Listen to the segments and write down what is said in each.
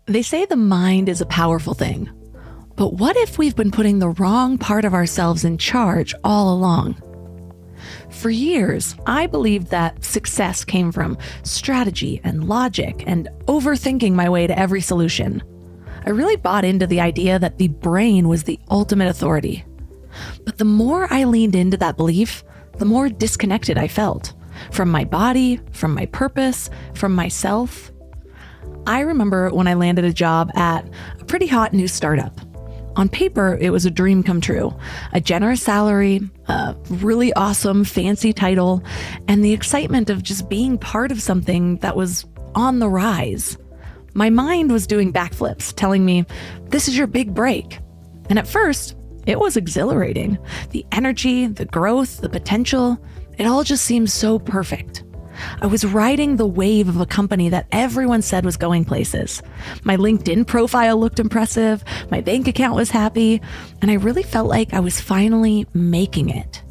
They say the mind is a powerful thing, but what if we've been putting the wrong part of ourselves in charge all along? For years, I believed that success came from strategy and logic and overthinking my way to every solution. I really bought into the idea that the brain was the ultimate authority. But the more I leaned into that belief, the more disconnected I felt from my body, from my purpose, from myself. I remember when I landed a job at a pretty hot new startup. On paper, it was a dream come true. A generous salary, a really awesome, fancy title, and the excitement of just being part of something that was on the rise. My mind was doing backflips, telling me, this is your big break. And at first, it was exhilarating. The energy, the growth, the potential, it all just seemed so perfect. I was riding the wave of a company that everyone said was going places. My LinkedIn profile looked impressive, my bank account was happy, and I really felt like I was finally making it.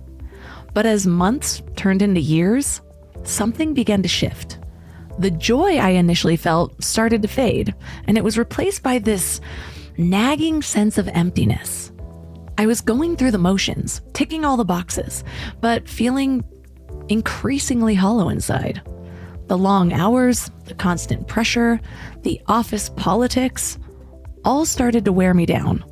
But as months turned into years, something began to shift. The joy I initially felt started to fade, and it was replaced by this nagging sense of emptiness. I was going through the motions, ticking all the boxes, but feeling increasingly hollow inside. The long hours, the constant pressure, the office politics, all started to wear me down.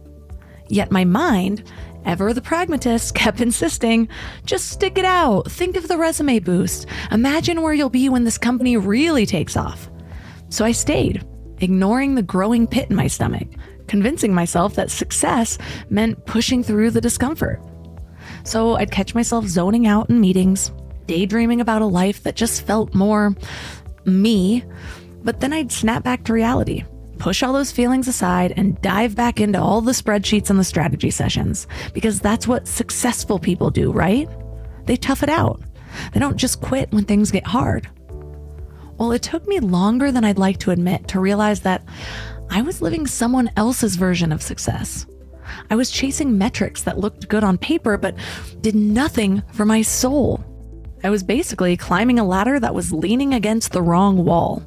Yet my mind, ever the pragmatist, kept insisting, just stick it out, think of the resume boost, imagine where you'll be when this company really takes off. So I stayed, ignoring the growing pit in my stomach, convincing myself that success meant pushing through the discomfort. So I'd catch myself zoning out in meetings, daydreaming about a life that just felt more me, but then I'd snap back to reality, push all those feelings aside, and dive back into all the spreadsheets and the strategy sessions, because that's what successful people do, right? They tough it out. They don't just quit when things get hard. Well, it took me longer than I'd like to admit to realize that I was living someone else's version of success. I was chasing metrics that looked good on paper, but did nothing for my soul. I was basically climbing a ladder that was leaning against the wrong wall.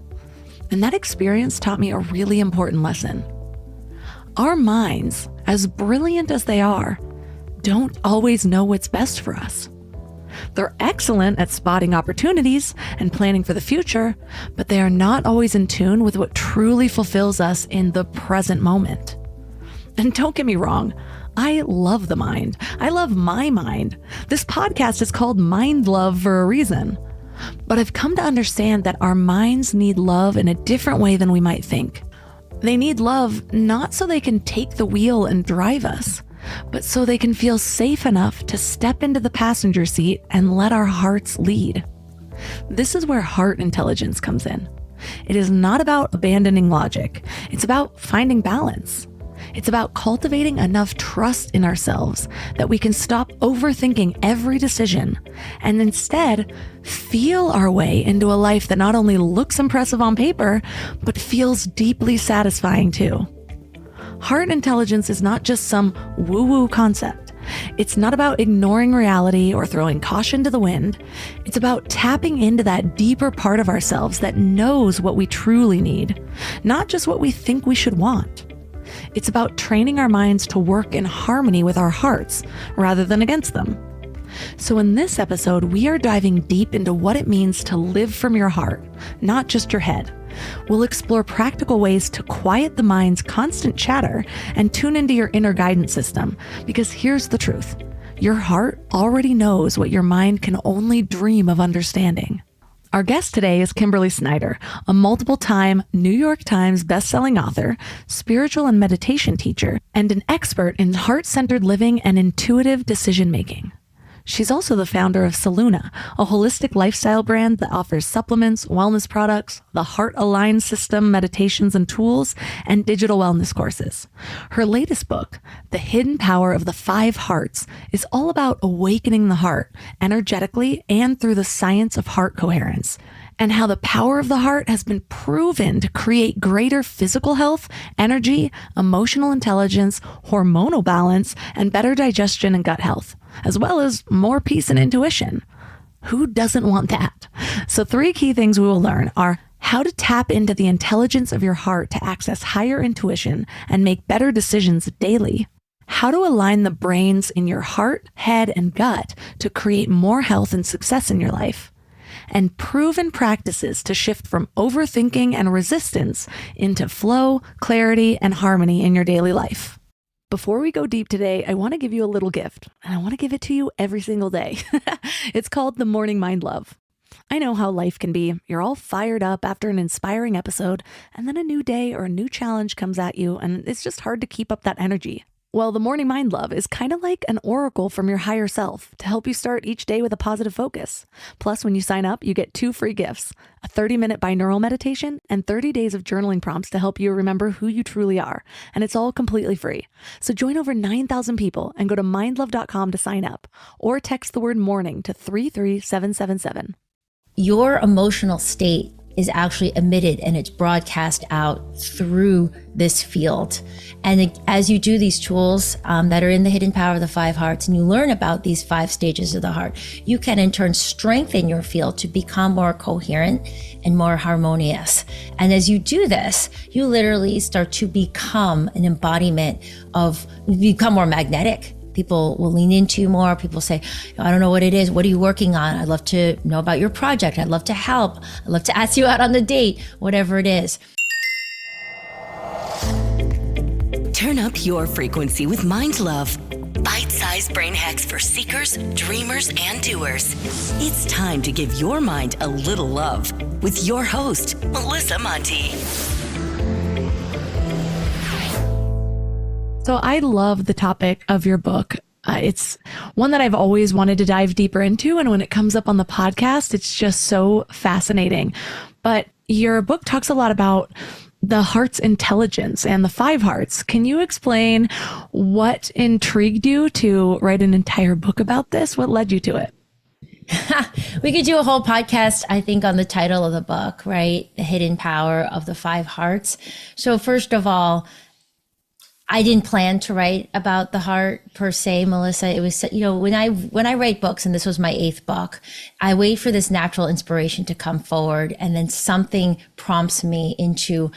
And that experience taught me a really important lesson. Our minds, as brilliant as they are, don't always know what's best for us. They're excellent at spotting opportunities and planning for the future, but they are not always in tune with what truly fulfills us in the present moment. And don't get me wrong, I love the mind. I love my mind. This podcast is called Mind Love for a reason. But I've come to understand that our minds need love in a different way than we might think. They need love not so they can take the wheel and drive us, but so they can feel safe enough to step into the passenger seat and let our hearts lead. This is where heart intelligence comes in. It is not about abandoning logic. It's about finding balance. It's about cultivating enough trust in ourselves that we can stop overthinking every decision and instead feel our way into a life that not only looks impressive on paper, but feels deeply satisfying too. Heart intelligence is not just some woo-woo concept. It's not about ignoring reality or throwing caution to the wind. It's about tapping into that deeper part of ourselves that knows what we truly need, not just what we think we should want. It's about training our minds to work in harmony with our hearts rather than against them. So in this episode, we are diving deep into what it means to live from your heart, not just your head. We'll explore practical ways to quiet the mind's constant chatter and tune into your inner guidance system, because here's the truth. Your heart already knows what your mind can only dream of understanding. Our guest today is Kimberly Snyder, a multiple-time New York Times bestselling author, spiritual and meditation teacher, and an expert in heart-centered living and intuitive decision-making. She's also the founder of Saluna, a holistic lifestyle brand that offers supplements, wellness products, the Heart Aligned System meditations and tools, and digital wellness courses. Her latest book, The Hidden Power of the 5 Hearts, is all about awakening the heart energetically and through the science of heart coherence, and how the power of the heart has been proven to create greater physical health, energy, emotional intelligence, hormonal balance, and better digestion and gut health, as well as more peace and intuition. Who doesn't want that? So 3 key things we will learn are how to tap into the intelligence of your heart to access higher intuition and make better decisions daily, how to align the brains in your heart, head, and gut to create more health and success in your life, and proven practices to shift from overthinking and resistance into flow, clarity, and harmony in your daily life. Before we go deep today, I want to give you a little gift, and I want to give it to you every single day. It's called the Morning Mind Love. I know how life can be. You're all fired up after an inspiring episode, and then a new day or a new challenge comes at you, and it's just hard to keep up that energy. Well, the Morning Mind Love is kind of like an oracle from your higher self to help you start each day with a positive focus. Plus, when you sign up, you get 2 free gifts, a 30-minute binaural meditation and 30 days of journaling prompts to help you remember who you truly are. And it's all completely free. So join over 9,000 people and go to mindlove.com to sign up or text the word morning to 33777. Your emotional state is actually emitted and it's broadcast out through this field. And as you do these tools that are in the hidden power of the 5 hearts, and you learn about these 5 stages of the heart, you can in turn strengthen your field to become more coherent and more harmonious. And as you do this, you literally start to become an embodiment of, you become more magnetic. People will lean into you more. People say, I don't know what it is. What are you working on? I'd love to know about your project. I'd love to help. I'd love to ask you out on the date, whatever it is. Turn up your frequency with Mind Love. Bite-sized brain hacks for seekers, dreamers, and doers. It's time to give your mind a little love with your host, Melissa Monti. So I love the topic of your book. It's one that I've always wanted to dive deeper into. And when it comes up on the podcast, it's just so fascinating. But your book talks a lot about the heart's intelligence and the 5 hearts. Can you explain what intrigued you to write an entire book about this? What led you to it? We could do a whole podcast, I think, on the title of the book, right? The Hidden Power of the 5 Hearts. So first of all, I didn't plan to write about the heart per se, Melissa. It was, when I write books, and this was my 8th book, I wait for this natural inspiration to come forward, and then something prompts me into,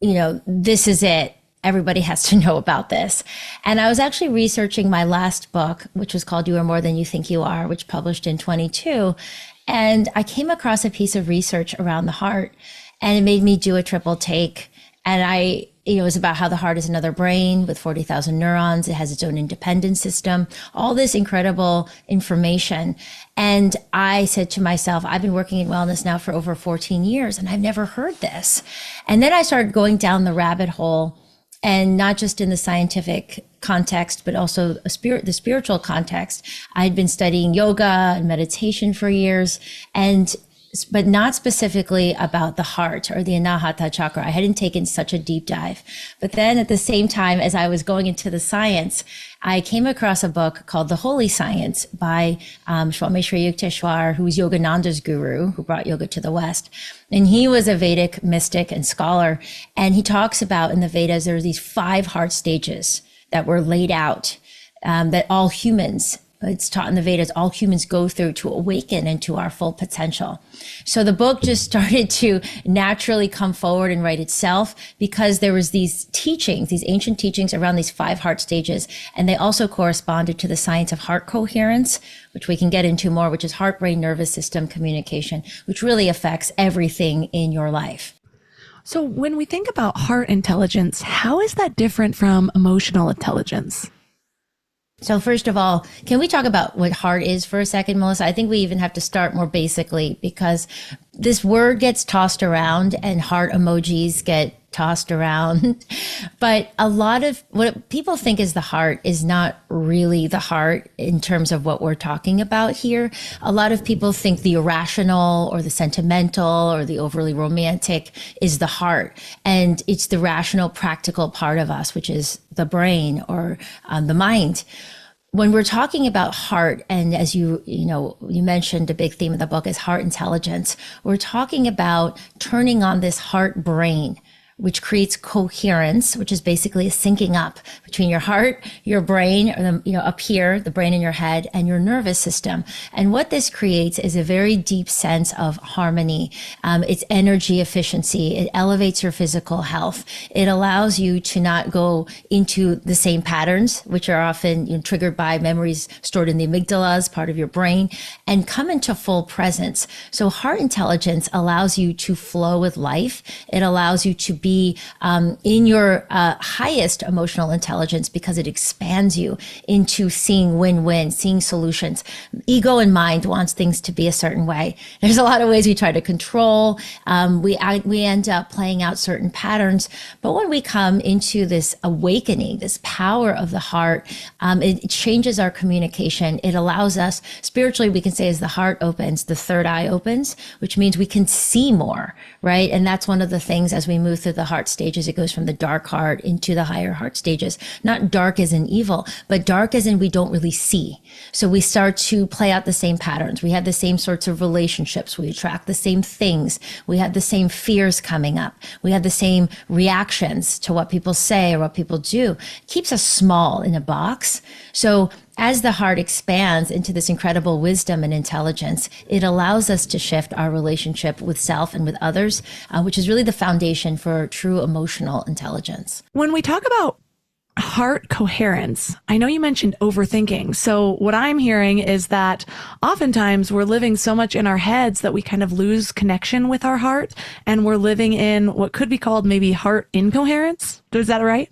this is it. Everybody has to know about this. And I was actually researching my last book, which was called You Are More Than You Think You Are, which published in 22. And I came across a piece of research around the heart, and it made me do a triple take. And it was about how the heart is another brain with 40,000 neurons. It has its own independent system, all this incredible information. And I said to myself, I've been working in wellness now for over 14 years, and I've never heard this. And then I started going down the rabbit hole, and not just in the scientific context, but also the spiritual context. I'd been studying yoga and meditation for years, but not specifically about the heart or the Anahata chakra. I hadn't taken such a deep dive. But then at the same time, as I was going into the science, I came across a book called The Holy Science by Swami Sri Yukteswar, who was Yogananda's guru, who brought yoga to the West. And he was a Vedic mystic and scholar. And he talks about in the Vedas, there are these 5 heart stages that were laid out, that all humans, it's taught in the Vedas, all humans go through to awaken into our full potential. So the book just started to naturally come forward and write itself because there was these teachings, these ancient teachings around these 5 heart stages. And they also corresponded to the science of heart coherence, which we can get into more, which is heart, brain, nervous system communication, which really affects everything in your life. So when we think about heart intelligence, how is that different from emotional intelligence? So first of all, can we talk about what heart is for a second, Melissa? I think we even have to start more basically because this word gets tossed around and heart emojis get tossed around. But a lot of what people think is the heart is not really the heart in terms of what we're talking about here. A lot of people think the irrational or the sentimental or the overly romantic is the heart. And it's the rational, practical part of us, which is the brain or the mind. When we're talking about heart, and as you mentioned, a big theme of the book is heart intelligence. We're talking about turning on this heart brain, which creates coherence, which is basically a syncing up between your heart, your brain, or up here, the brain in your head, and your nervous system. And what this creates is a very deep sense of harmony. It's energy efficiency. It elevates your physical health. It allows you to not go into the same patterns, which are often triggered by memories stored in the amygdala as part of your brain, and come into full presence. So heart intelligence allows you to flow with life. It allows you to be in your highest emotional intelligence because it expands you into seeing win-win, seeing solutions. Ego and mind wants things to be a certain way. There's a lot of ways we try to control. We end up playing out certain patterns. But when we come into this awakening, this power of the heart, it changes our communication. It allows us, spiritually, we can say as the heart opens, the third eye opens, which means we can see more, right? And that's one of the things as we move through the heart stages, it goes from the dark heart into the higher heart stages. Not dark as in evil, but dark as in we don't really see. So we start to play out the same patterns. We have the same sorts of relationships. We attract the same things. We have the same fears coming up. We have the same reactions to what people say or what people do. It keeps us small in a box. So as the heart expands into this incredible wisdom and intelligence, it allows us to shift our relationship with self and with others, which is really the foundation for true emotional intelligence. When we talk about heart coherence, I know you mentioned overthinking. So what I'm hearing is that oftentimes we're living so much in our heads that we kind of lose connection with our heart, and we're living in what could be called maybe heart incoherence. Is that right?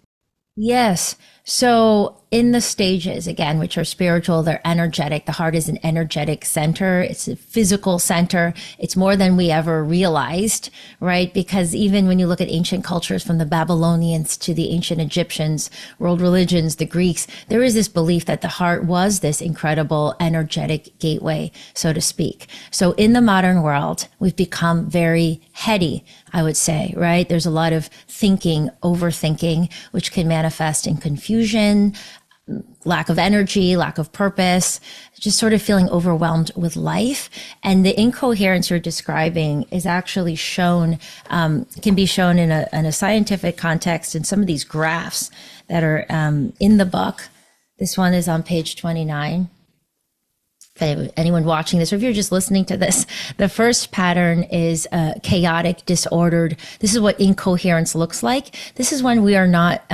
Yes. So in the stages, again, which are spiritual, they're energetic. The heart is an energetic center. It's a physical center. It's more than we ever realized, right? Because even when you look at ancient cultures, from the Babylonians to the ancient Egyptians, world religions, the Greeks, there is this belief that the heart was this incredible energetic gateway, so to speak. So in the modern world, we've become very heady, I would say, right? There's a lot of thinking, overthinking, which can manifest in confusion, lack of energy, lack of purpose, just sort of feeling overwhelmed with life. And the incoherence you're describing is actually shown, can be shown in a scientific context in some of these graphs that are in the book. This one is on page 29. If anyone watching this, or if you're just listening to this, the first pattern is chaotic, disordered. This is what incoherence looks like. This is when we are not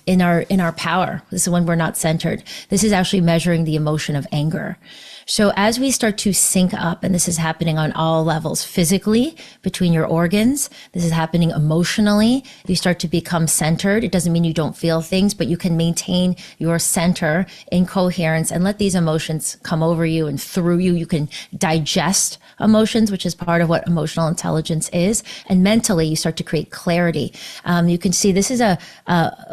in our power. This is when we're not centered. This is actually measuring the emotion of anger. So as we start to sync up, and this is happening on all levels, physically, between your organs, this is happening emotionally, you start to become centered. It doesn't mean you don't feel things, but you can maintain your center in coherence and let these emotions come over you and through you. You can digest emotions, which is part of what emotional intelligence is. And mentally, you start to create clarity. You can see this is a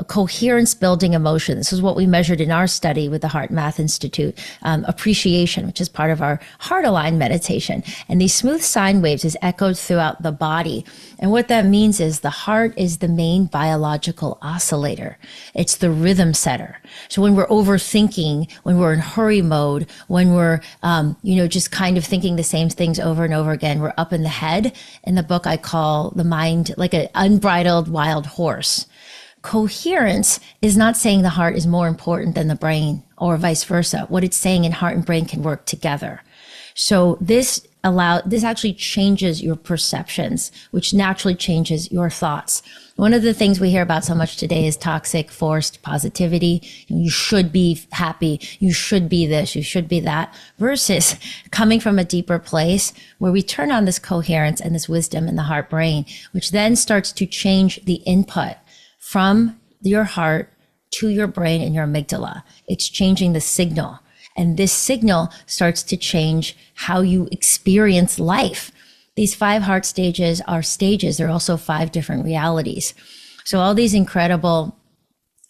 coherence building emotion. This is what we measured in our study with the Heart Math Institute, appreciation, which is part of our heart aligned meditation. And these smooth sine waves is echoed throughout the body. And what that means is the heart is the main biological oscillator. It's the rhythm setter. So when we're overthinking, when we're in hurry mode, when we're, just kind of thinking the same things over and over again, we're up in the head. In the book, I call the mind like an unbridled wild horse. Coherence is not saying the heart is more important than the brain or vice versa. What it's saying in heart and brain can work together. So this actually changes your perceptions, which naturally changes your thoughts. One of the things we hear about so much today is toxic, forced positivity. You should be happy. You should be this. You should be that. Versus coming from a deeper place where we turn on this coherence and this wisdom in the heart brain, which then starts to change the input from your heart to your brain and your amygdala. It's changing the signal. And this signal starts to change how you experience life. These 5 heart stages are stages. They're also 5 different realities. So all these incredible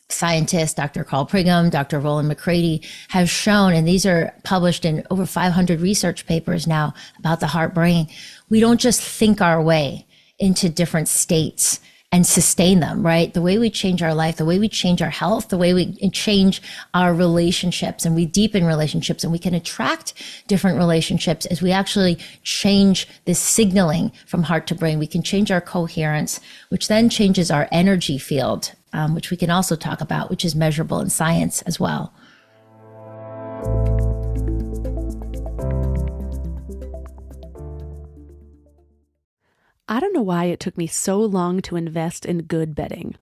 scientists, Dr. Carl Brigham, Dr. Roland McCready, have shown, and these are published in over 500 research papers now about the heart brain. We don't just think our way into different states and sustain them, right? The way we change our life, the way we change our health, the way we change our relationships, and we deepen relationships, and we can attract different relationships as we actually change this signaling from heart to brain. We can change our coherence, which then changes our energy field, which we can also talk about, which is measurable in science as well. I don't know why it took me so long to invest in good bedding.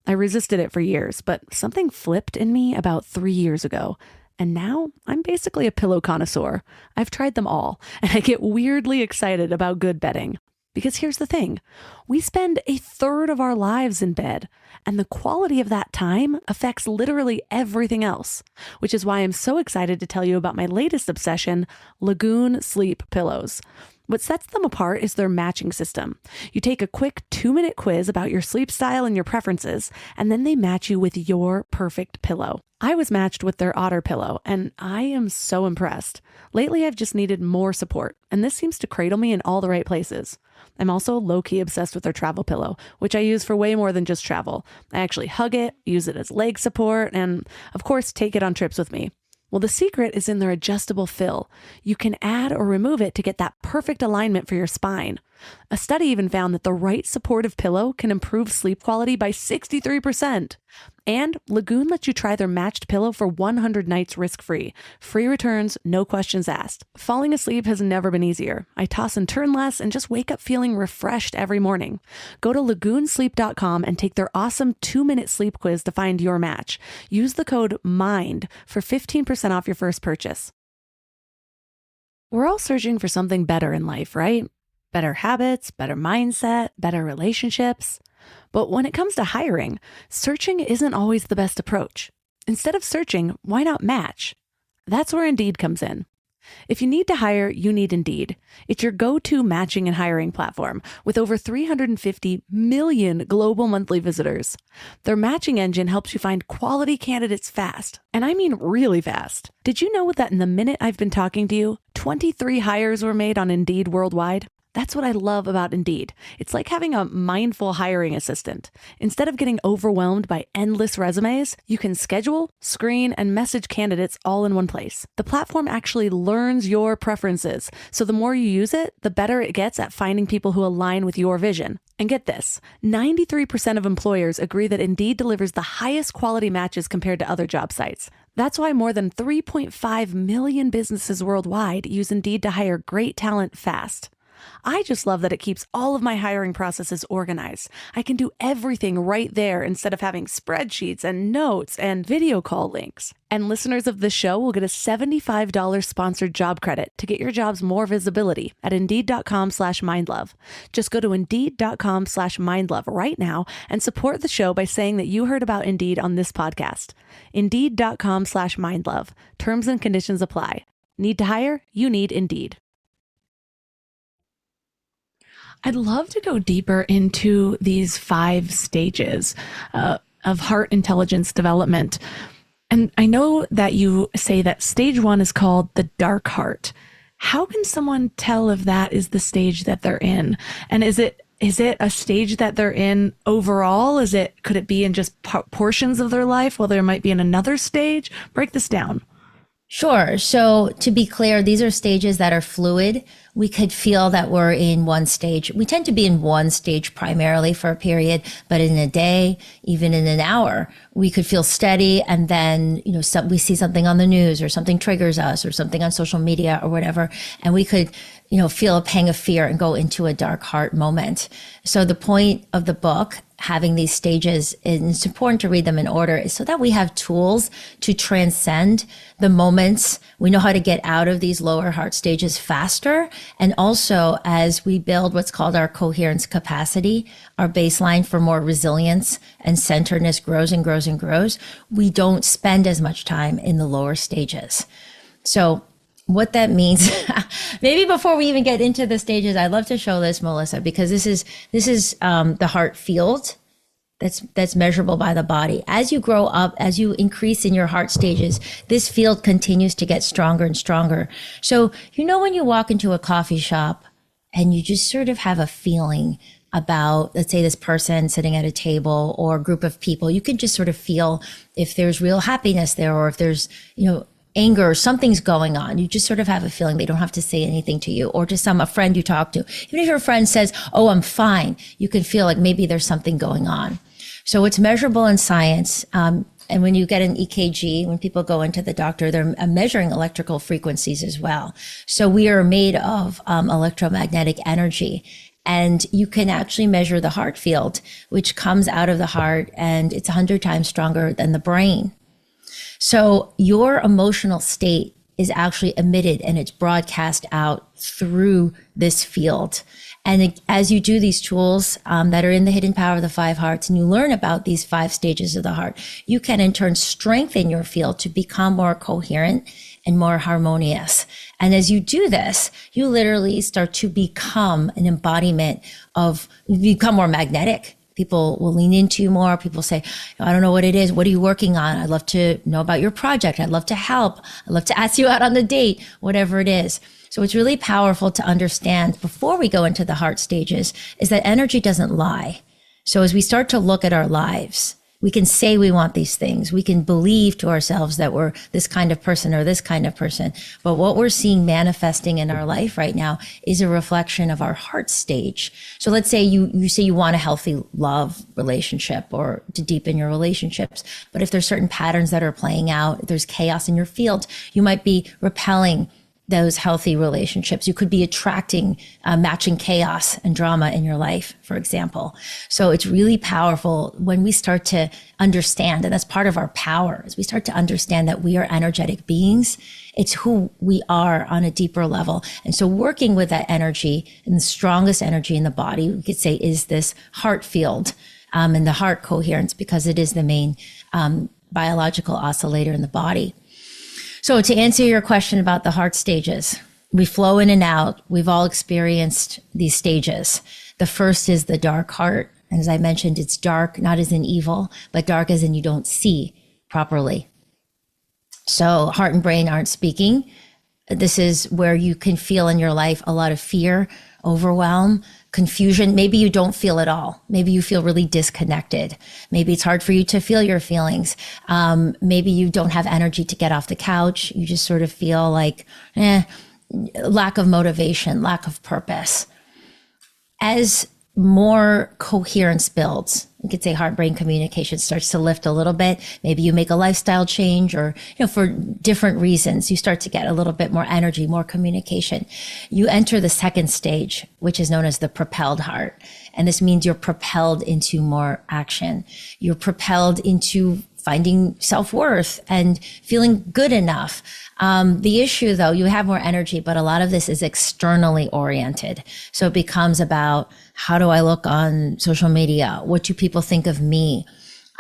I resisted it for years, but something flipped in me about 3 years ago. And now I'm basically a pillow connoisseur. I've tried them all, and I get weirdly excited about good bedding. Because here's the thing, we spend a third of our lives in bed, and the quality of that time affects literally everything else, which is why I'm so excited to tell you about my latest obsession, Lagoon Sleep Pillows. What sets them apart is their matching system. You take a quick 2-minute quiz about your sleep style and your preferences, and then they match you with your perfect pillow. I was matched with their Otter pillow, and I am so impressed. Lately, I've just needed more support, and this seems to cradle me in all the right places. I'm also low-key obsessed with their travel pillow, which I use for way more than just travel. I actually hug it, use it as leg support, and of course, take it on trips with me. Well, the secret is in their adjustable fill. You can add or remove it to get that perfect alignment for your spine. A study even found that the right supportive pillow can improve sleep quality by 63%. And Lagoon lets you try their matched pillow for 100 nights risk-free. Free returns, no questions asked. Falling asleep has never been easier. I toss and turn less and just wake up feeling refreshed every morning. Go to lagoonsleep.com and take their awesome 2-minute sleep quiz to find your match. Use the code MIND for 15% off your first purchase. We're all searching for something better in life, right? Better habits, better mindset, better relationships. But when it comes to hiring, searching isn't always the best approach. Instead of searching, why not match? That's where Indeed comes in. If you need to hire, you need Indeed. It's your go-to matching and hiring platform with over 350 million global monthly visitors. Their matching engine helps you find quality candidates fast. And I mean really fast. Did you know that in the minute I've been talking to you, 23 hires were made on Indeed worldwide? That's what I love about Indeed. It's like having a mindful hiring assistant. Instead of getting overwhelmed by endless resumes, you can schedule, screen, and message candidates all in one place. The platform actually learns your preferences, so the more you use it, the better it gets at finding people who align with your vision. And get this, 93% of employers agree that Indeed delivers the highest quality matches compared to other job sites. That's why more than 3.5 million businesses worldwide use Indeed to hire great talent fast. I just love that it keeps all of my hiring processes organized. I can do everything right there instead of having spreadsheets and notes and video call links. And listeners of this show will get a $75 sponsored job credit to get your jobs more visibility at Indeed.com/mindlove. Just go to Indeed.com/mindlove right now and support the show by saying that you heard about Indeed on this podcast. Indeed.com/mindlove. Terms and conditions apply. Need to hire? You need Indeed. I'd love to go deeper into these 5 stages of heart intelligence development. And I know that you say that stage 1 is called the dark heart. How can someone tell if that is the stage that they're in? And is it a stage that they're in overall? Could it be in just portions of their life while there might be in another stage? Break this down. Sure. So to be clear, these are stages that are fluid. We could feel that we're in one stage. We tend to be in one stage primarily for a period, but in a day, even in an hour, we could feel steady. And then, we see something on the news or something triggers us or something on social media or whatever. And we could, feel a pang of fear and go into a dark heart moment. So the point of the book, having these stages, and it's important to read them in order, is so that we have tools to transcend the moments. We know how to get out of these lower heart stages faster. And also, as we build what's called our coherence capacity, our baseline for more resilience and centeredness grows and grows and grows, we don't spend as much time in the lower stages. So what that means, maybe before we even get into the stages, I'd love to show this, Melissa, because this is the heart field that's measurable by the body. As you grow up, as you increase in your heart stages, this field continues to get stronger and stronger. So, when you walk into a coffee shop and you just sort of have a feeling about, let's say, this person sitting at a table or a group of people, you can just sort of feel if there's real happiness there, or if there's, anger or something's going on. You just sort of have a feeling. They don't have to say anything to you, or to a friend you talk to. Even if your friend says, "Oh, I'm fine," you can feel like maybe there's something going on. So it's measurable in science. And when you get an EKG, when people go into the doctor, they're measuring electrical frequencies as well. So we are made of electromagnetic energy. And you can actually measure the heart field, which comes out of the heart, and it's 100 times stronger than the brain. So your emotional state is actually emitted and it's broadcast out through this field. And as you do these tools that are in the hidden power of the 5 hearts, and you learn about these 5 stages of the heart, you can in turn strengthen your field to become more coherent and more harmonious. And as you do this, you literally start to become an embodiment you become more magnetic. People will lean into you more. People say, "I don't know what it is. What are you working on? I'd love to know about your project. I'd love to help. I'd love to ask you out on the date," whatever it is. So it's really powerful to understand before we go into the heart stages is that energy doesn't lie. So as we start to look at our lives, we can say we want these things. We can believe to ourselves that we're this kind of person or this kind of person. But what we're seeing manifesting in our life right now is a reflection of our heart stage. So let's say you say you want a healthy love relationship or to deepen your relationships. But if there's certain patterns that are playing out, if there's chaos in your field, you might be repelling those healthy relationships. You could be attracting, matching chaos and drama in your life, for example. So it's really powerful when we start to understand, and that's part of our power, is we start to understand that we are energetic beings. It's who we are on a deeper level. And so working with that energy, and the strongest energy in the body, we could say, is this heart field, and the heart coherence, because it is the main biological oscillator in the body. So to answer your question about the heart stages, we flow in and out. We've all experienced these stages. The first is the dark heart. And as I mentioned, it's dark, not as in evil, but dark as in you don't see properly. So heart and brain aren't speaking. This is where you can feel in your life a lot of fear, overwhelm, confusion. Maybe you don't feel it all. Maybe you feel really disconnected. Maybe it's hard for you to feel your feelings. Maybe you don't have energy to get off the couch. You just sort of feel like, lack of motivation, lack of purpose. As more coherence builds, you could say heart-brain communication starts to lift a little bit. Maybe you make a lifestyle change, or, for different reasons, you start to get a little bit more energy, more communication. You enter the second stage, which is known as the propelled heart. And this means you're propelled into more action. You're propelled into finding self-worth and feeling good enough. The issue, though, you have more energy, but a lot of this is externally oriented. So it becomes about, how do I look on social media? What do people think of me?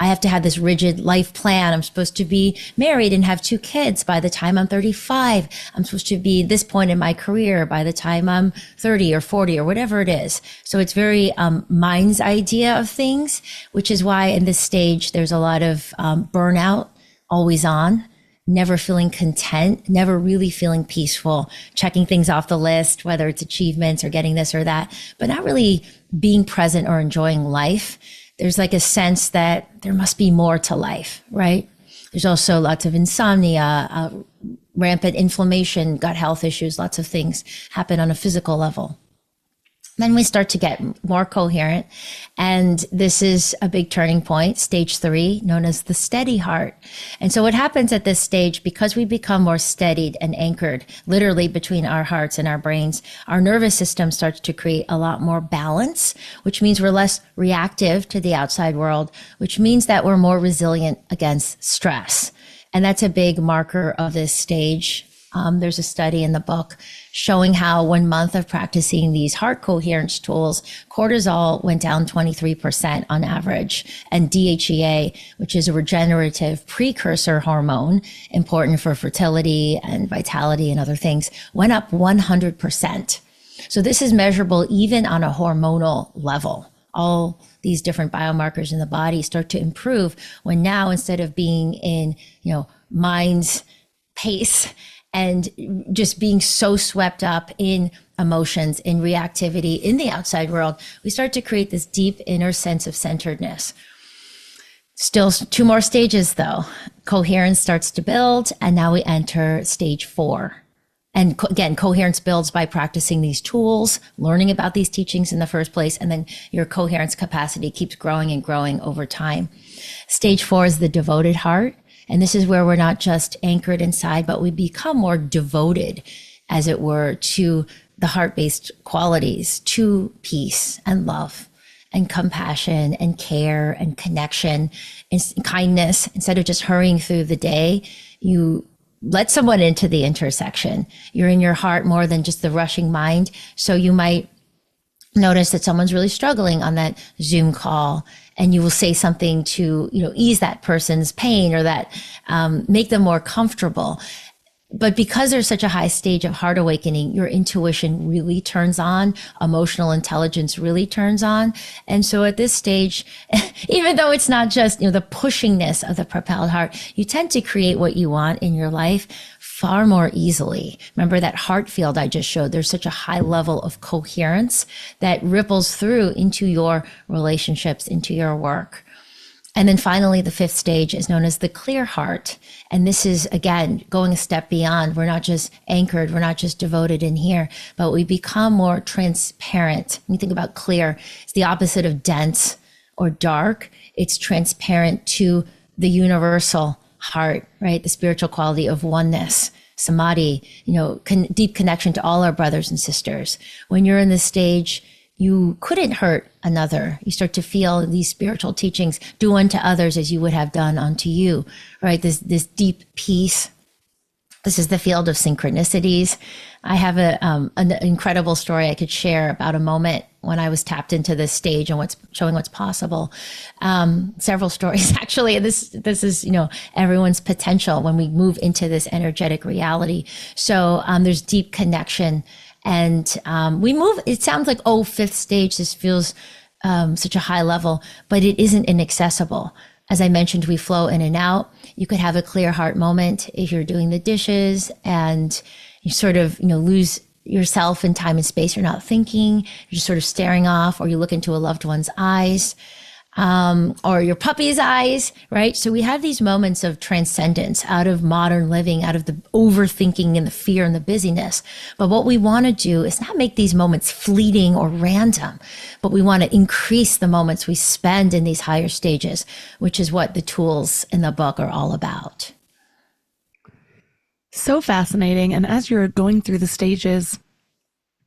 I have to have this rigid life plan. I'm supposed to be married and have 2 kids by the time I'm 35. I'm supposed to be this point in my career by the time I'm 30 or 40 or whatever it is. So it's very mind's idea of things, which is why in this stage, there's a lot of burnout, always on, never feeling content, never really feeling peaceful, checking things off the list, whether it's achievements or getting this or that, but not really being present or enjoying life. There's like a sense that there must be more to life, right? There's also lots of insomnia, rampant inflammation, gut health issues, lots of things happen on a physical level. Then we start to get more coherent. And this is a big turning point, stage 3, known as the steady heart. And so what happens at this stage, because we become more steadied and anchored, literally between our hearts and our brains, our nervous system starts to create a lot more balance, which means we're less reactive to the outside world, which means that we're more resilient against stress. And that's a big marker of this stage. There's a study in the book showing how 1 month of practicing these heart coherence tools, cortisol went down 23% on average, and DHEA, which is a regenerative precursor hormone important for fertility and vitality and other things, went up 100%. So this is measurable even on a hormonal level. All these different biomarkers in the body start to improve when now, instead of being in, mind's pace and just being so swept up in emotions, in reactivity, in the outside world, we start to create this deep inner sense of centeredness. Still 2 more stages though. Coherence starts to build, and now we enter stage 4. And again, coherence builds by practicing these tools, learning about these teachings in the first place, and then your coherence capacity keeps growing and growing over time. Stage 4 is the devoted heart. And this is where we're not just anchored inside, but we become more devoted, as it were, to the heart-based qualities, to peace and love and compassion and care and connection and kindness. Instead of just hurrying through the day, you let someone into the intersection. You're in your heart more than just the rushing mind. So you might notice that someone's really struggling on that Zoom call, and you will say something to, ease that person's pain, or that make them more comfortable. But because there's such a high stage of heart awakening, your intuition really turns on, emotional intelligence really turns on. And so at this stage, even though it's not just, the pushingness of the propelled heart, you tend to create what you want in your life far more easily. Remember that heart field I just showed? There's such a high level of coherence that ripples through into your relationships, into your work. And then finally, the 5th stage is known as the clear heart. And this is, again, going a step beyond. We're not just anchored. We're not just devoted in here, but we become more transparent. When you think about clear, it's the opposite of dense or dark. It's transparent to the universal heart, right? The spiritual quality of oneness, samadhi, deep connection to all our brothers and sisters. When you're in this stage, you couldn't hurt another. You start to feel these spiritual teachings, do unto others as you would have done unto you, right? This deep peace. This is the field of synchronicities. I have an incredible story I could share about a moment when I was tapped into this stage and showing what's possible. Several stories actually. This is, everyone's potential when we move into this energetic reality. So there's deep connection. And we move, it sounds like, 5th stage, this feels such a high level, but it isn't inaccessible. As I mentioned, we flow in and out. You could have a clear heart moment if you're doing the dishes and you sort of, lose yourself in time and space. You're not thinking, you're just sort of staring off, or you look into a loved one's eyes. Or your puppy's eyes, right? So we have these moments of transcendence out of modern living, out of the overthinking and the fear and the busyness. But what we want to do is not make these moments fleeting or random, but we want to increase the moments we spend in these higher stages, which is what the tools in the book are all about. So fascinating. And as you're going through the stages,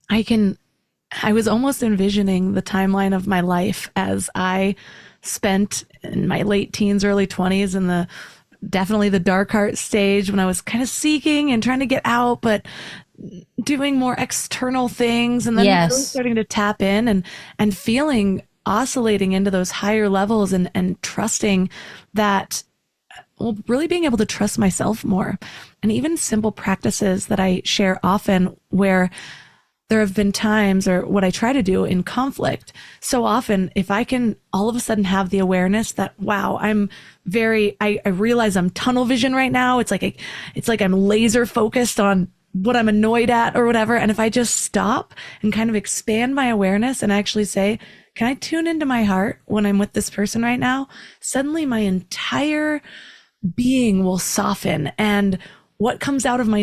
I was almost envisioning the timeline of my life as I spent in my late teens, early 20s in definitely the dark heart stage, when I was kind of seeking and trying to get out, but doing more external things, and then really starting to tap in and feeling oscillating into those higher levels and trusting that, really being able to trust myself more. And even simple practices that I share often, where there have been times, or what I try to do in conflict, so often, if I can all of a sudden have the awareness that, wow, I realize I'm tunnel vision right now. It's like I'm laser focused on what I'm annoyed at or whatever. And if I just stop and kind of expand my awareness and actually say, can I tune into my heart when I'm with this person right now? Suddenly my entire being will soften, and what comes out of my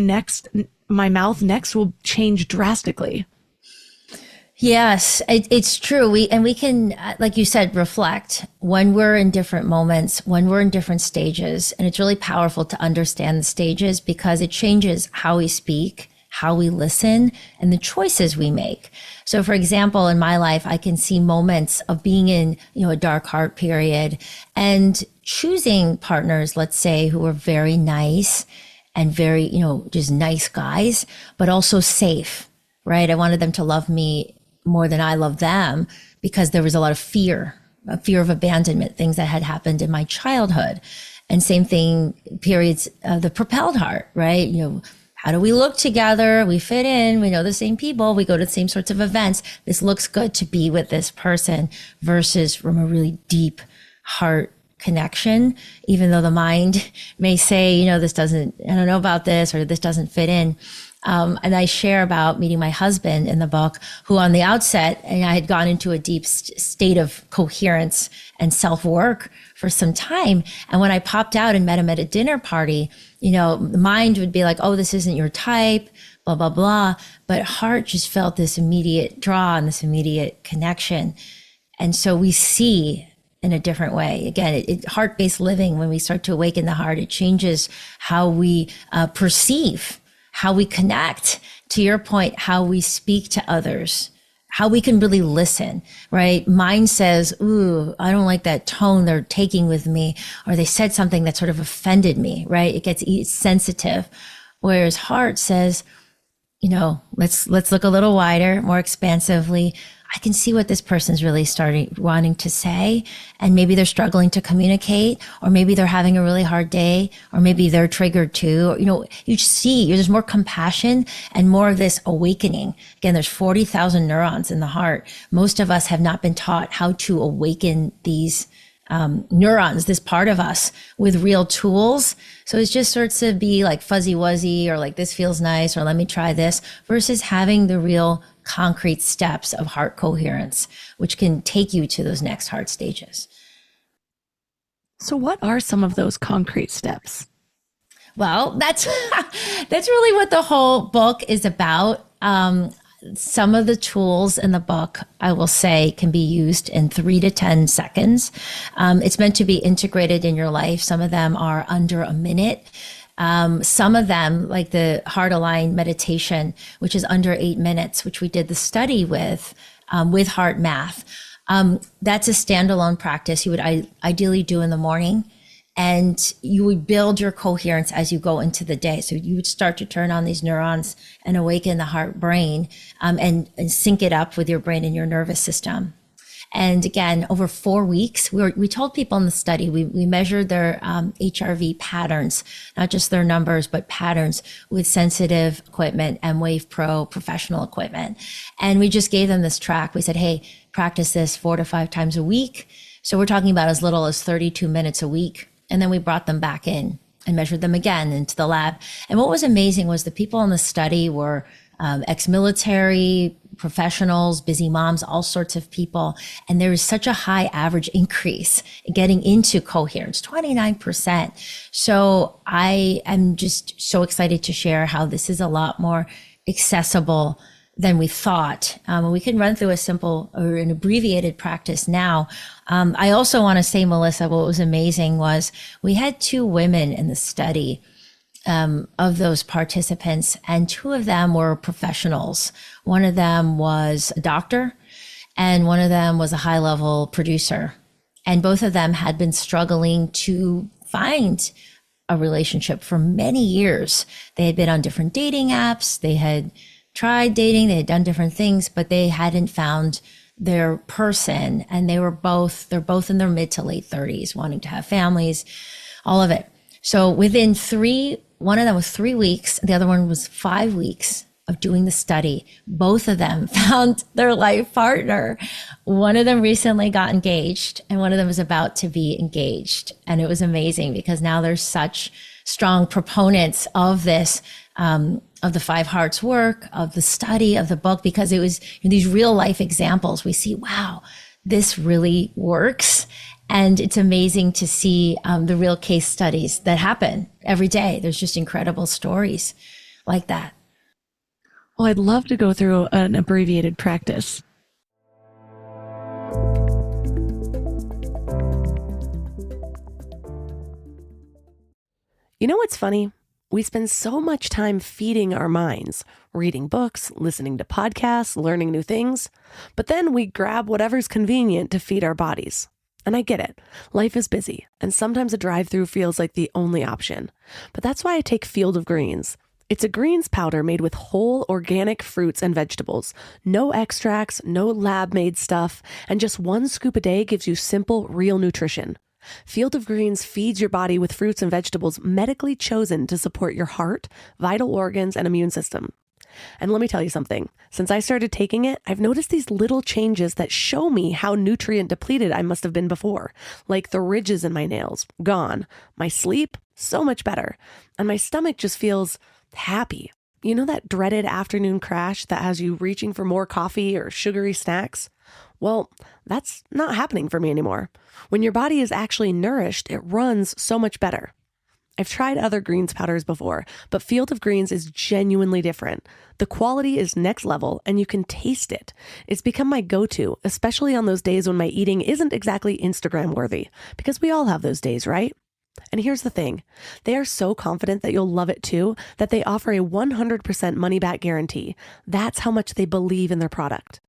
mouth next will change drastically. Yes, it's true. We can, like you said, reflect when we're in different moments, when we're in different stages. And it's really powerful to understand the stages, because it changes how we speak, how we listen, and the choices we make. So for example, in my life, I can see moments of being in, a dark heart period and choosing partners, let's say, who are very nice and very, just nice guys, but also safe, right? I wanted them to love me more than I love them, because there was a lot of fear of abandonment, things that had happened in my childhood. And same thing, periods of the propelled heart, right? How do we look together? We fit in, we know the same people, we go to the same sorts of events. This looks good to be with this person, versus from a really deep heart connection, even though the mind may say, I don't know about this, or this doesn't fit in. And I share about meeting my husband in the book, who on the outset, and I had gone into a deep state of coherence and self-work for some time. And when I popped out and met him at a dinner party, the mind would be like, oh, this isn't your type, blah, blah, blah. But heart just felt this immediate draw and this immediate connection. And so we see in a different way. Again, heart-based living, when we start to awaken the heart, it changes how we perceive, how we connect, to your point, how we speak to others, how we can really listen, right? Mind says, ooh, I don't like that tone they're taking with me, or they said something that sort of offended me, right? It's sensitive. Whereas heart says, let's look a little wider, more expansively. I can see what this person's really wanting to say. And maybe they're struggling to communicate, or maybe they're having a really hard day, or maybe they're triggered too. You see, there's more compassion and more of this awakening. Again, there's 40,000 neurons in the heart. Most of us have not been taught how to awaken these neurons, this part of us, with real tools. So it's just sorts of be like fuzzy wuzzy, or like this feels nice, or let me try this, versus having the real concrete steps of heart coherence, which can take you to those next heart stages. So what are some of those concrete steps? Well, that's really what the whole book is about. Some of the tools in the book, I will say, can be used in 3 to 10 seconds. It's meant to be integrated in your life. Some of them are under a minute. Some of them, like the heart aligned meditation, which is under 8 minutes, which we did the study with Heart Math. That's a standalone practice you would ideally do in the morning. And you would build your coherence as you go into the day. So you would start to turn on these neurons and awaken the heart brain, and sync it up with your brain and your nervous system. And again, over 4 weeks, we told people in the study, we measured their HRV patterns, not just their numbers, but patterns, with sensitive equipment and Wave Pro professional equipment. And we just gave them this track. We said, hey, practice this 4 to 5 times a week. So we're talking about as little as 32 minutes a week. And then we brought them back in and measured them again into the lab. And what was amazing was the people in the study were ex-military, professionals, busy moms, all sorts of people. And there was such a high average increase in getting into coherence, 29%. So I am just so excited to share how this is a lot more accessible than we thought. We can run through a simple or an abbreviated practice now. I also want to say, Melissa, what was amazing was we had 2 women in the study of those participants, and 2 of them were professionals. One of them was a doctor, and one of them was a high-level producer. And both of them had been struggling to find a relationship for many years. They had been on different dating apps. They had tried dating, they had done different things, but they hadn't found their person. And they're both in their mid to late 30s, wanting to have families, all of it. So within one of them was 3 weeks, the other one was 5 weeks of doing the study. Both of them found their life partner. One of them recently got engaged, and one of them was about to be engaged. And it was amazing because now there's such strong proponents of this, of the 5 Hearts work, of the study, of the book, because it was these real life examples. We see, wow, this really works. And it's amazing to see the real case studies that happen every day. There's just incredible stories like that. Well, I'd love to go through an abbreviated practice. You know what's funny? We spend so much time feeding our minds, reading books, listening to podcasts, learning new things, but then we grab whatever's convenient to feed our bodies. And I get it. Life is busy, and sometimes a drive-through feels like the only option. But that's why I take Field of Greens. It's a greens powder made with whole organic fruits and vegetables. No extracts, no lab-made stuff, and just 1 scoop a day gives you simple, real nutrition. Field of Greens feeds your body with fruits and vegetables medically chosen to support your heart, vital organs, and immune system. And let me tell you something. Since I started taking it, I've noticed these little changes that show me how nutrient depleted I must have been before. Like the ridges in my nails, gone. My sleep, so much better. And my stomach just feels happy. You know that dreaded afternoon crash that has you reaching for more coffee or sugary snacks? Well, that's not happening for me anymore. When your body is actually nourished, it runs so much better. I've tried other greens powders before, but Field of Greens is genuinely different. The quality is next level and you can taste it. It's become my go-to, especially on those days when my eating isn't exactly Instagram worthy, because we all have those days, right? And here's the thing. They are so confident that you'll love it too, that they offer a 100% money back guarantee. That's how much they believe in their product.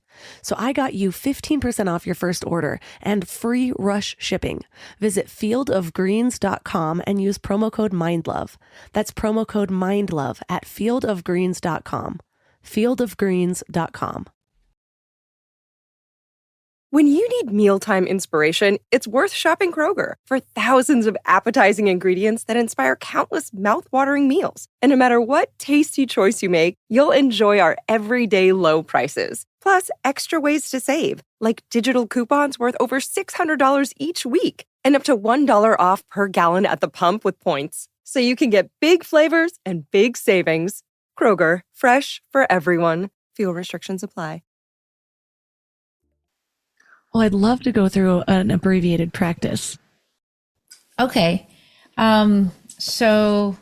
So I got you 15% off your first order and free rush shipping. Visit fieldofgreens.com and use promo code MINDLOVE. That's promo code MINDLOVE at fieldofgreens.com. fieldofgreens.com. When you need mealtime inspiration, it's worth shopping Kroger for thousands of appetizing ingredients that inspire countless mouthwatering meals. And no matter what tasty choice you make, you'll enjoy our everyday low prices. Plus, extra ways to save, like digital coupons worth over $600 each week and up to $1 off per gallon at the pump with points. So you can get big flavors and big savings. Kroger, fresh for everyone. Fuel restrictions apply. Well, I'd love to go through an abbreviated practice. Okay. So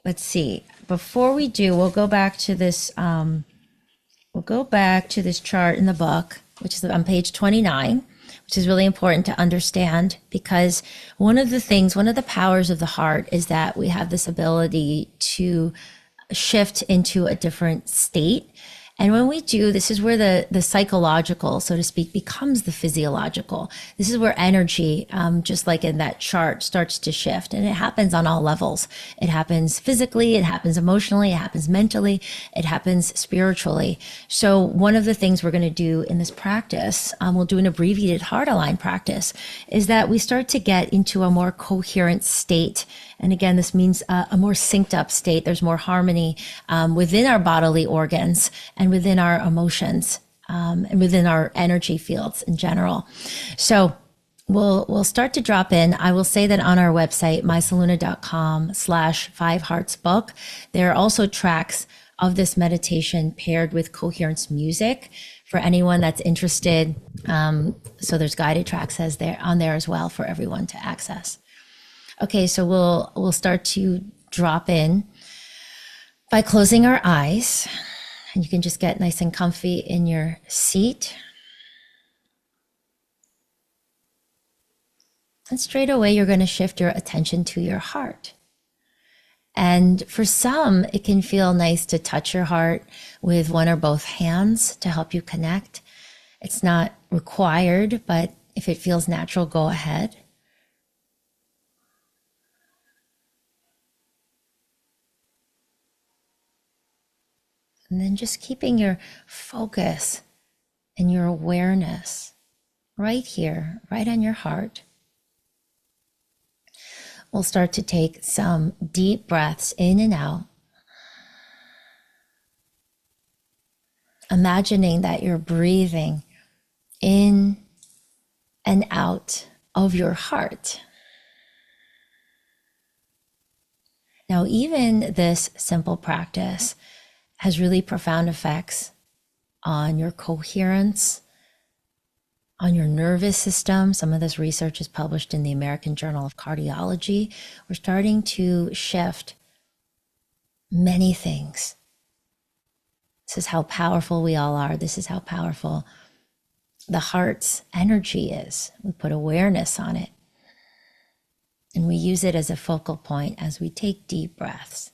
let's see. Before we do, we'll go back to this. We'll go back to this chart in the book, which is on page 29, which is really important to understand because one of the powers of the heart is that we have this ability to shift into a different state. And when we do, this is where the psychological, so to speak, becomes the physiological. This is where energy, just like in that chart, starts to shift. And it happens on all levels. It happens physically, it happens emotionally, it happens mentally, it happens spiritually. So one of the things we're going to do in this practice, we'll do an abbreviated heart align practice, is that we start to get into a more coherent state. And again, this means a more synced up state. There's more harmony within our bodily organs and within our emotions and within our energy fields in general. So we'll start to drop in. I will say that on our website, mysaluna.com/5heartsbook, there are also tracks of this meditation paired with Coherence music for anyone that's interested. So there's guided tracks on there as well for everyone to access. Okay, so we'll start to drop in by closing our eyes. And you can just get nice and comfy in your seat. And straight away, you're going to shift your attention to your heart. And for some, it can feel nice to touch your heart with one or both hands to help you connect. It's not required, but if it feels natural, go ahead. And then just keeping your focus and your awareness right here, right on your heart. We'll start to take some deep breaths in and out. Imagining that you're breathing in and out of your heart. Now, even this simple practice has really profound effects on your coherence, on your nervous system. Some of this research is published in the American Journal of Cardiology. We're starting to shift many things. This is how powerful we all are. This is how powerful the heart's energy is. We put awareness on it. And we use it as a focal point as we take deep breaths.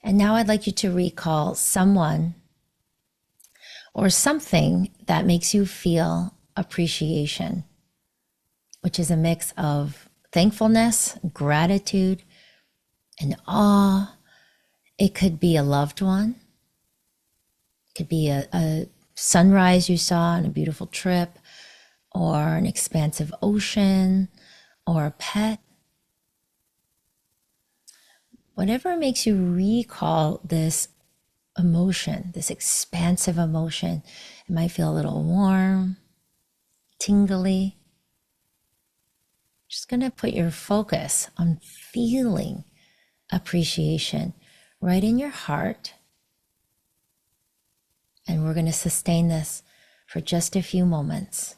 And now I'd like you to recall someone or something that makes you feel appreciation, which is a mix of thankfulness, gratitude, and awe. It could be a loved one. It could be a sunrise you saw on a beautiful trip, or an expansive ocean or a pet. Whatever makes you recall this emotion, this expansive emotion. It might feel a little warm, tingly. Just going to put your focus on feeling appreciation right in your heart. And we're going to sustain this for just a few moments.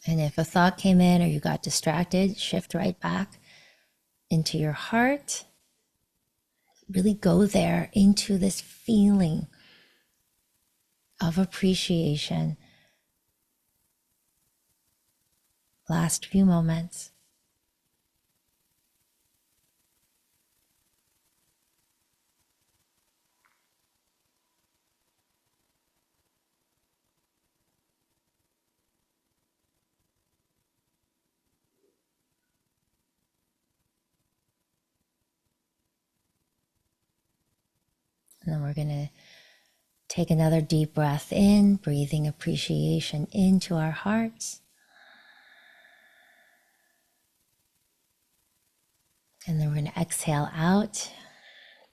And if a thought came in or you got distracted, shift right back into your heart. Really go there into this feeling of appreciation. Last few moments. And then we're going to take another deep breath in, breathing appreciation into our hearts. And then we're going to exhale out,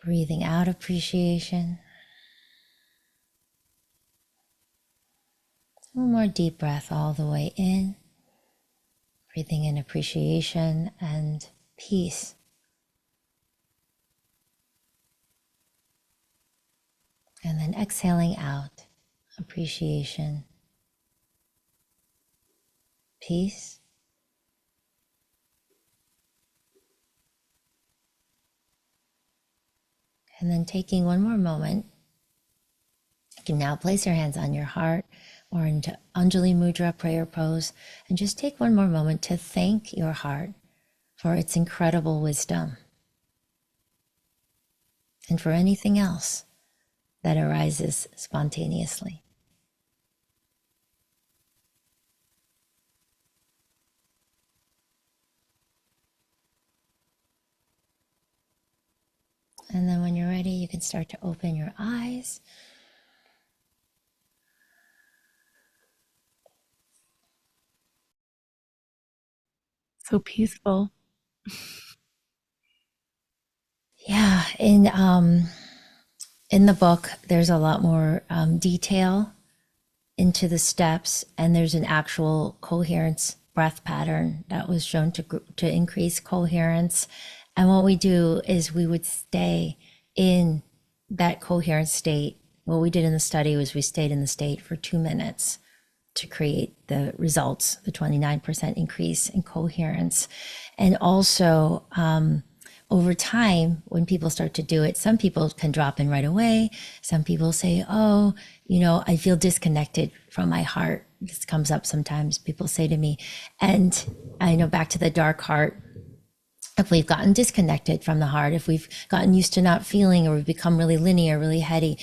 breathing out appreciation. One more deep breath all the way in, breathing in appreciation and peace. And then exhaling out, appreciation, peace. And then taking one more moment, you can now place your hands on your heart or into Anjali Mudra prayer pose, and just take one more moment to thank your heart for its incredible wisdom and for anything else that arises spontaneously. And then when you're ready, you can start to open your eyes. So peaceful. Yeah, in the book, there's a lot more detail into the steps, and there's an actual coherence breath pattern that was shown to increase coherence. And what we do is we would stay in that coherent state. What we did in the study was we stayed in the state for 2 minutes to create the results, the 29% increase in coherence. And also, over time, when people start to do it, some people can drop in right away. Some people say, oh, I feel disconnected from my heart. This comes up sometimes. People say to me, and I know, back to the dark heart, if we've gotten disconnected from the heart, if we've gotten used to not feeling, or we've become really linear, really heady,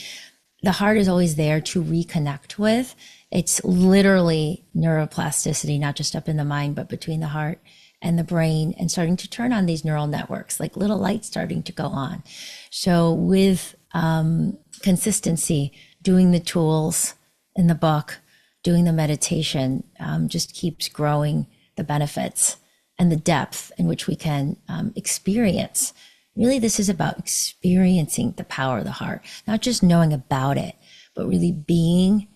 the heart is always there to reconnect with. It's literally neuroplasticity, not just up in the mind, but between the heart and the brain, and starting to turn on these neural networks, like little lights starting to go on. So with consistency, doing the tools in the book, doing the meditation, just keeps growing the benefits and the depth in which we can experience. Really, this is about experiencing the power of the heart, not just knowing about it, but really being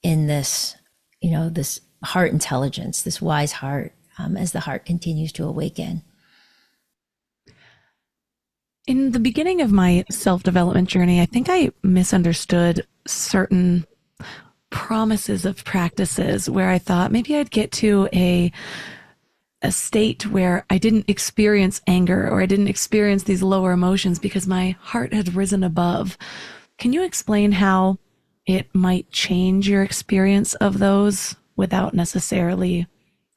in this, this heart intelligence, this wise heart, as the heart continues to awaken. In the beginning of my self-development journey, I think I misunderstood certain promises of practices where I thought maybe I'd get to a state where I didn't experience anger, or I didn't experience these lower emotions because my heart had risen above. Can you explain how it might change your experience of those without necessarily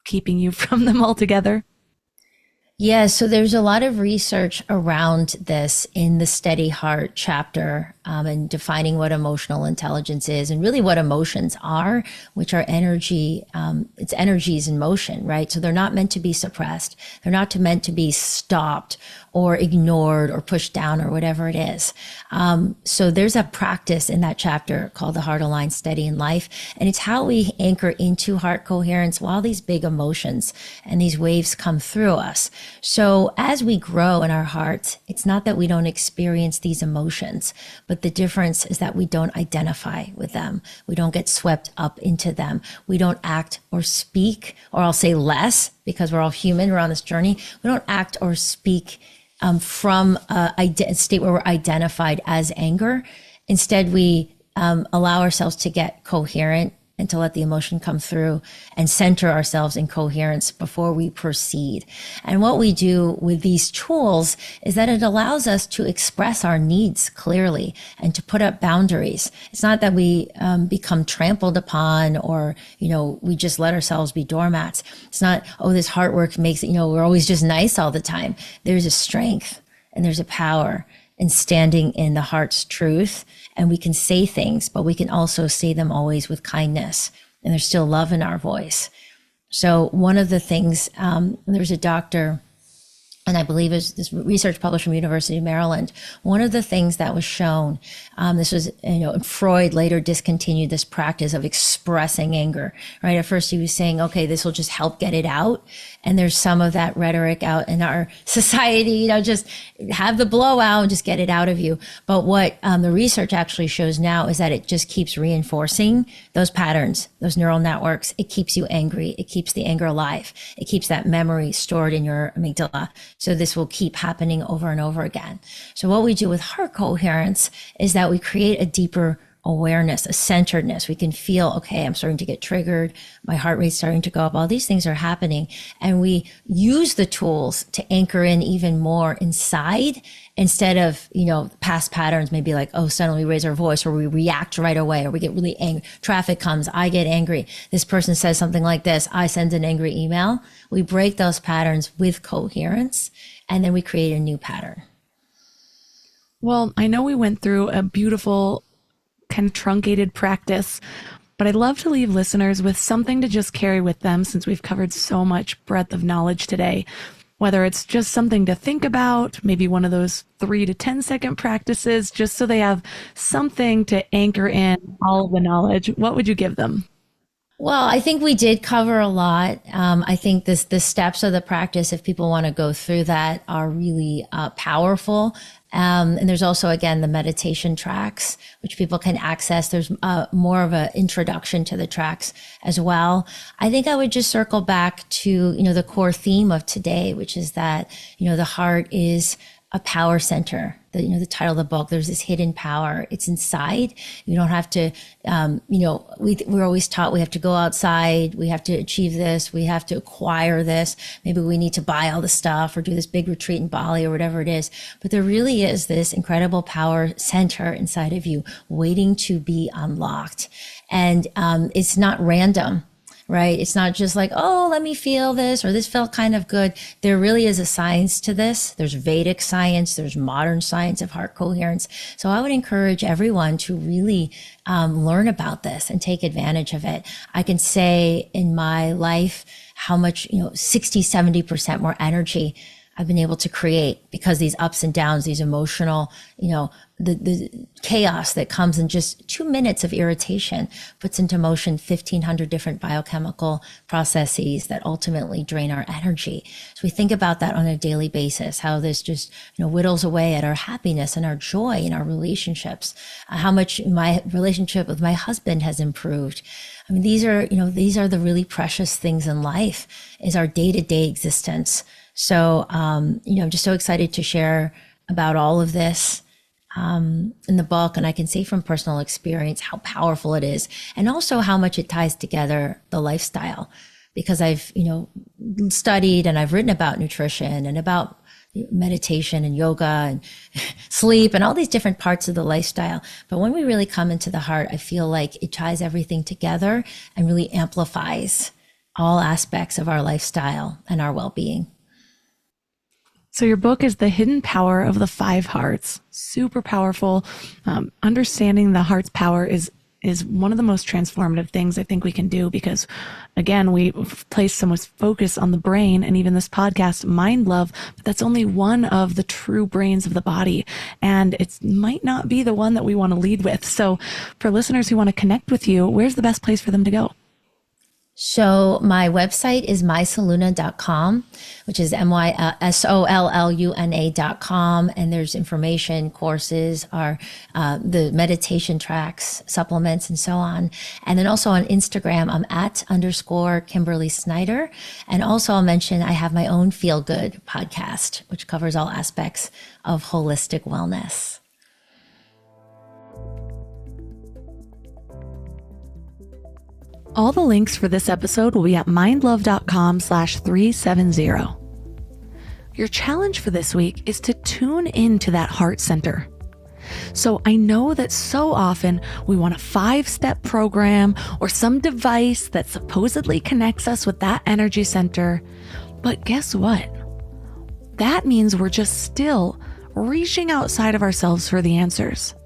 keeping you from them altogether? Yeah, so there's a lot of research around this in the Steady Heart chapter, and defining what emotional intelligence is and really what emotions are, which are energy. It's energies in motion, right? So they're not meant to be suppressed. They're not meant to be stopped or ignored or pushed down or whatever it is. So there's a practice in that chapter called the Heart Aligned Steady in Life. And it's how we anchor into heart coherence while these big emotions and these waves come through us. So as we grow in our hearts, it's not that we don't experience these emotions, but the difference is that we don't identify with them. We don't get swept up into them. We don't act or speak, or I'll say less, because we're all human, we're on this journey. We don't act or speak from a state where we're identified as anger. Instead, we allow ourselves to get coherent and to let the emotion come through and center ourselves in coherence before we proceed. And what we do with these tools is that it allows us to express our needs clearly and to put up boundaries. It's not that we become trampled upon, or, we just let ourselves be doormats. It's not, oh, this heart work makes it, we're always just nice all the time. There's a strength and there's a power in standing in the heart's truth. And we can say things, but we can also say them always with kindness. And there's still love in our voice. So one of the things, there's a doctor, and I believe it's this research published from University of Maryland. One of the things that was shown, this was, Freud later discontinued this practice of expressing anger, right? At first he was saying, okay, this will just help get it out. And there's some of that rhetoric out in our society, just have the blowout and just get it out of you. But what the research actually shows now is that it just keeps reinforcing those patterns, those neural networks. It keeps you angry. It keeps the anger alive. It keeps that memory stored in your amygdala. So this will keep happening over and over again. So what we do with heart coherence is that we create a deeper awareness, a centeredness. We can feel, okay, I'm starting to get triggered. My heart rate's starting to go up. All these things are happening. And we use the tools to anchor in even more inside, instead of, past patterns, maybe like, oh, suddenly we raise our voice, or we react right away, or we get really angry. Traffic comes, I get angry. This person says something like this, I send an angry email. We break those patterns with coherence, and then we create a new pattern. Well, I know we went through a beautiful kind of truncated practice, but I'd love to leave listeners with something to just carry with them, since we've covered so much breadth of knowledge today. Whether it's just something to think about, maybe one of those 3 to 10 second practices, just so they have something to anchor in all of the knowledge. What would you give them? Well, I think we did cover a lot. I think the steps of the practice, if people want to go through that, are really powerful. And there's also, again, the meditation tracks, which people can access. There's more of an introduction to the tracks as well. I think I would just circle back to, the core theme of today, which is that, the heart is a power center. The title of the book, there's this hidden power. It's inside. You don't have to, we're always taught we have to go outside. We have to achieve this. We have to acquire this. Maybe we need to buy all the stuff or do this big retreat in Bali or whatever it is. But there really is this incredible power center inside of you waiting to be unlocked. And it's not random. Right? It's not just like, oh, let me feel this, or this felt kind of good. There really is a science to this. There's Vedic science. There's modern science of heart coherence. So I would encourage everyone to really learn about this and take advantage of it. I can say in my life how much, 60, 70% more energy I've been able to create, because these ups and downs, these emotional, the chaos that comes in just 2 minutes of irritation puts into motion 1,500 different biochemical processes that ultimately drain our energy. So we think about that on a daily basis, how this just, whittles away at our happiness and our joy in our relationships, how much my relationship with my husband has improved. I mean, these are the really precious things in life, is our day-to-day existence. So, I'm just so excited to share about all of this in the book. And I can say from personal experience how powerful it is, and also how much it ties together the lifestyle, because I've, studied and I've written about nutrition and about, meditation and yoga and sleep and all these different parts of the lifestyle. But when we really come into the heart, I feel like it ties everything together and really amplifies all aspects of our lifestyle and our well-being. So your book is The Hidden Power of the Five Hearts. Super powerful. Understanding the heart's power is one of the most transformative things I think we can do, because again, we place so much focus on the brain, and even this podcast, Mind Love, but that's only one of the true brains of the body. And it might not be the one that we want to lead with. So for listeners who want to connect with you, where's the best place for them to go? So my website is mysoluna.com, which is mysoluna.com. And there's information, courses, the meditation tracks, supplements, and so on. And then also on Instagram, I'm @_Kimberly Snyder. And also I'll mention I have my own Feel Good podcast, which covers all aspects of holistic wellness. All the links for this episode will be at mindlove.com/370. Your challenge for this week is to tune into that heart center. So I know that so often we want a 5-step program or some device that supposedly connects us with that energy center. But guess what? That means we're just still reaching outside of ourselves for the answers.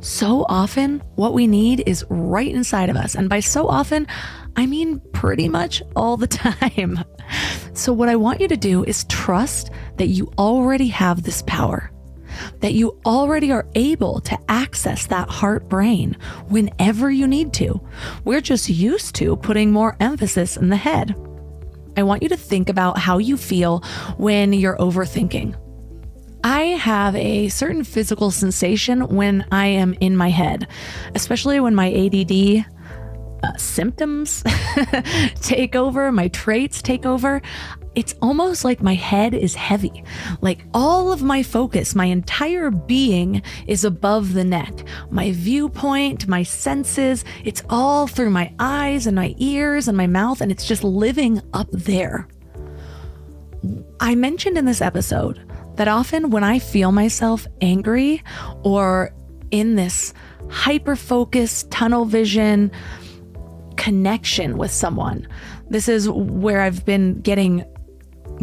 So often, what we need is right inside of us. And by so often, I mean pretty much all the time. So what I want you to do is trust that you already have this power, that you already are able to access that heart brain whenever you need to. We're just used to putting more emphasis in the head. I want you to think about how you feel when you're overthinking. I have a certain physical sensation when I am in my head, especially when my ADD symptoms take over, my traits take over. It's almost like my head is heavy. Like all of my focus, my entire being is above the neck. My viewpoint, my senses, it's all through my eyes and my ears and my mouth, and it's just living up there. I mentioned in this episode that often when I feel myself angry or in this hyper-focused tunnel vision connection with someone, this is where I've been getting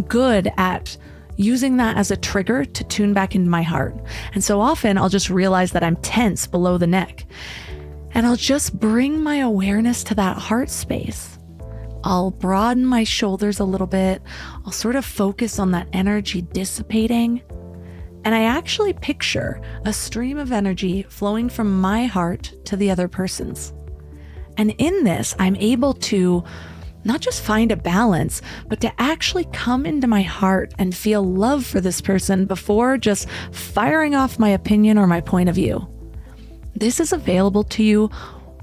good at using that as a trigger to tune back into my heart. And so often I'll just realize that I'm tense below the neck, and I'll just bring my awareness to that heart space. I'll broaden my shoulders a little bit. I'll sort of focus on that energy dissipating. And I actually picture a stream of energy flowing from my heart to the other person's. And in this, I'm able to not just find a balance, but to actually come into my heart and feel love for this person before just firing off my opinion or my point of view. This is available to you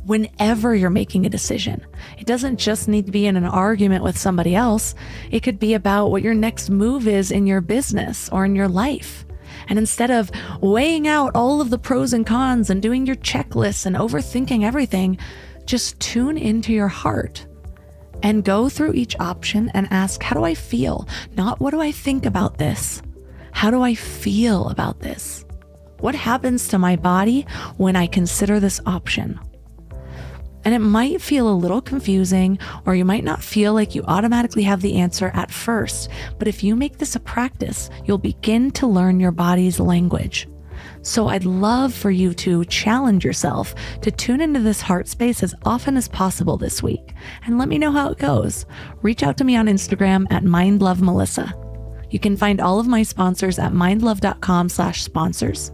whenever you're making a decision. It doesn't just need to be in an argument with somebody else. It could be about what your next move is in your business or in your life. And instead of weighing out all of the pros and cons and doing your checklists and overthinking everything, just tune into your heart and go through each option and ask, how do I feel? Not what do I think about this? How do I feel about this? What happens to my body when I consider this option? And it might feel a little confusing, or you might not feel like you automatically have the answer at first. But if you make this a practice, you'll begin to learn your body's language. So I'd love for you to challenge yourself to tune into this heart space as often as possible this week. And let me know how it goes. Reach out to me on Instagram at mindlovemelissa. You can find all of my sponsors at mindlove.com/sponsors.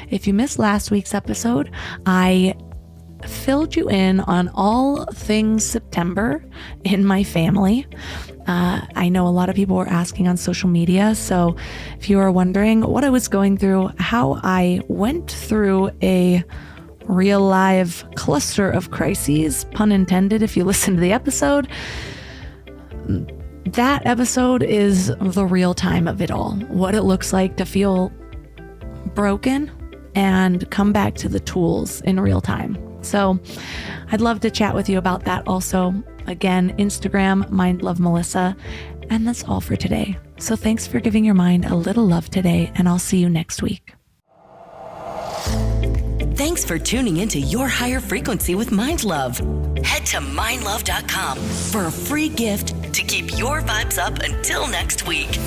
If you missed last week's episode, I filled you in on all things September in my family. I know a lot of people were asking on social media. So if you are wondering what I was going through, how I went through a real live cluster of crises, pun intended, if you listen to the episode, that episode is the real time of it all. What it looks like to feel broken and come back to the tools in real time. So I'd love to chat with you about that also. Again, Instagram, mindlovemelissa. And that's all for today. So thanks for giving your mind a little love today, and I'll see you next week. Thanks for tuning into Your Higher Frequency with Mind Love. Head to mindlove.com for a free gift to keep your vibes up until next week.